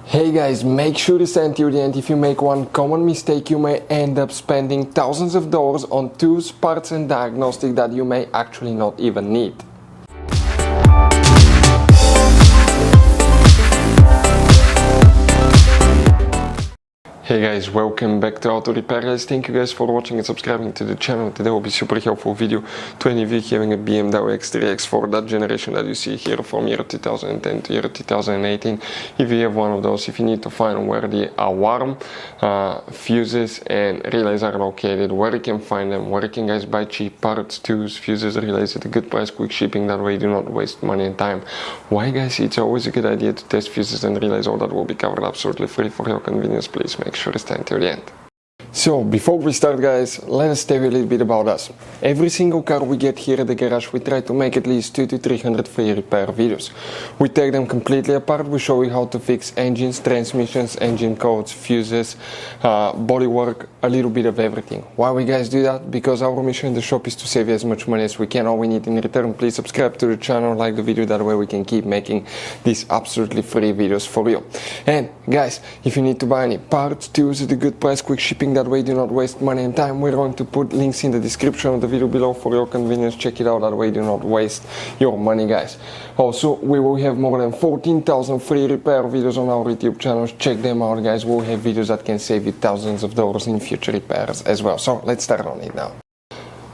Hey guys, make sure to stay until the end. If you make one common mistake, you may end up spending thousands of dollars on tools, parts and diagnostics that you may actually not even need. Hey guys, welcome back to Auto Repair guys. Thank you guys for watching and subscribing to the channel. Today will be super helpful video to any of you having a BMW X3, X4, that generation that you see here from year 2010 to year 2018. If you have one of those, if you need to find where the alarm, fuses and relays are located, where you can find them, where you can guys buy cheap parts, tools, fuses, relays at a good price, quick shipping, that way you do not waste money and time. Why guys, it's always a good idea to test fuses and relays. All that will be covered absolutely free for your convenience. Please make sure to stay until the end. So before we start guys, let us tell you a little bit about us. Every single car we get here at the garage, we try to make at least 200 to 300 free repair videos. We take them completely apart, we show you how to fix engines, transmissions, engine codes, fuses, bodywork, a little bit of everything. Why we guys do that? Because our mission in the shop is to save you as much money as we can. All we need in return, please subscribe to the channel, like the video, that way we can keep making these absolutely free videos for you. And guys, if you need to buy any parts, tools at a good price, quick shipping, that way do not waste money and time, we're going to put links in the description of the video below for your convenience. Check it out, that way do not waste your money guys. Also, we will have more than 14,000 free repair videos on our YouTube channels. Check them out guys. We'll have videos that can save you thousands of dollars in future repairs as well. So let's start on it now.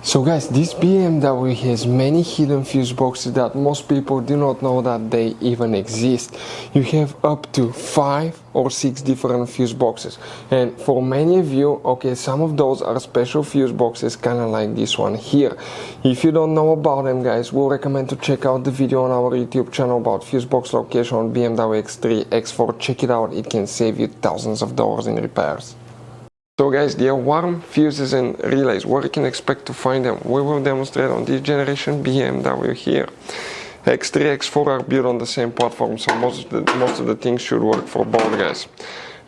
So guys, this BMW has many hidden fuse boxes that most people do not know that they even exist. You have up to 5 or 6 different fuse boxes, and for many of you, okay, some of those are special fuse boxes, kind of like this one here. If you don't know about them guys, we'll recommend to check out the video on our YouTube channel about fuse box location on BMW X3, X4. Check it out, it can save you thousands of dollars in repairs. So guys, the alarm, fuses and relays, where you can expect to find them, we will demonstrate on this generation BMW here. X3, X4 are built on the same platform, so most of the things should work for both guys.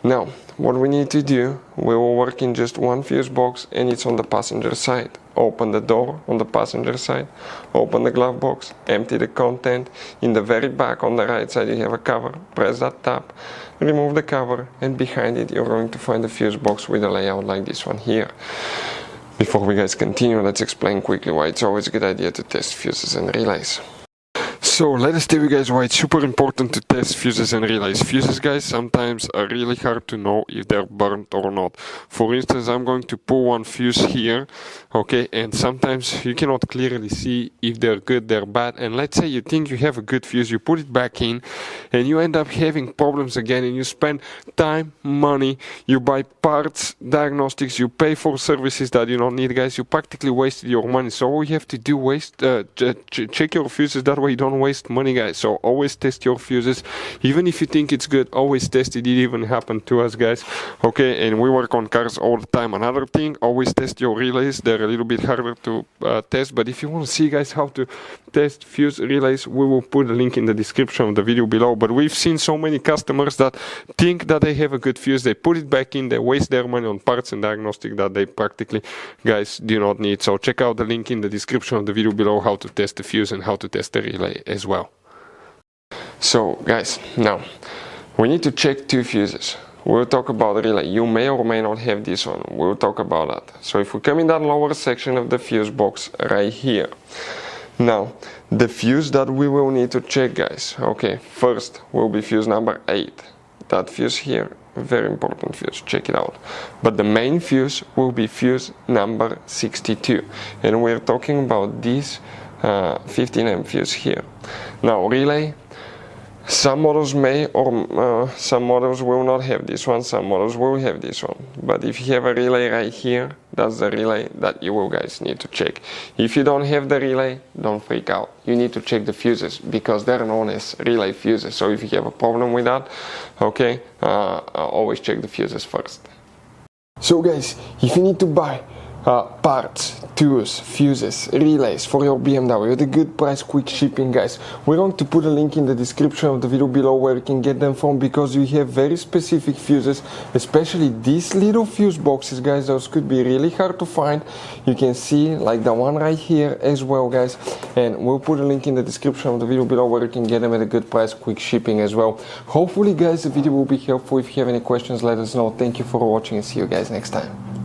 Now, what we need to do, we will work in just one fuse box, and it's on the passenger side. Open the door on the passenger side, open the glove box, empty the content. In the very back on the right side you have a cover, press that tab, remove the cover, and behind it you're going to find a fuse box with a layout like this one here. Before we guys continue, let's explain quickly why it's always a good idea to test fuses and relays. So let us tell you guys why it's super important to test fuses and relays. Fuses guys sometimes are really hard to know if they're burnt or not. For instance, I'm going to pull one fuse here, okay, and sometimes you cannot clearly see if they're good, they're bad, and let's say you think you have a good fuse, you put it back in and you end up having problems again, and you spend time, money, you buy parts, diagnostics, you pay for services that you don't need guys, you practically wasted your money. So all you have to do, check your fuses, that way you don't waste money guys. So always test your fuses, even if you think it's good, always test it. It even happened to us guys, okay, and we work on cars all the time. Another thing, always test your relays. They're a little bit harder to test, but if you want to see guys how to test fuse relays, we will put a link in the description of the video below. But we've seen so many customers that think that they have a good fuse, they put it back in, they waste their money on parts and diagnostic that they practically guys do not need. So check out the link in the description of the video below how to test the fuse and how to test the relay as well. So guys, now we need to check 2 fuses. We'll talk about the relay. You may or may not have this one. We'll talk about that. So if we come in that lower section of the fuse box right here. Now, the fuse that we will need to check guys, okay, first will be fuse number 8. That fuse here, very important fuse, check it out. But the main fuse will be fuse number 62. And we're talking about this 15 amp fuse here. Now relay, some models may or some models will not have this one, some models will have this one. But if you have a relay right here, that's the relay that you will guys need to check. If you don't have the relay, don't freak out. You need to check the fuses because they're known as relay fuses. So if you have a problem with that, okay, always check the fuses first. So guys, if you need to buy parts, tools, fuses, relays for your BMW at a good price, quick shipping, guys. We're going to put a link in the description of the video below where you can get them from, because you have very specific fuses, especially these little fuse boxes, guys. Those could be really hard to find. You can see like the one right here as well, guys, and we'll put a link in the description of the video below where you can get them at a good price, quick shipping as well. Hopefully, guys, the video will be helpful. If you have any questions, let us know. Thank you for watching and see you guys next time.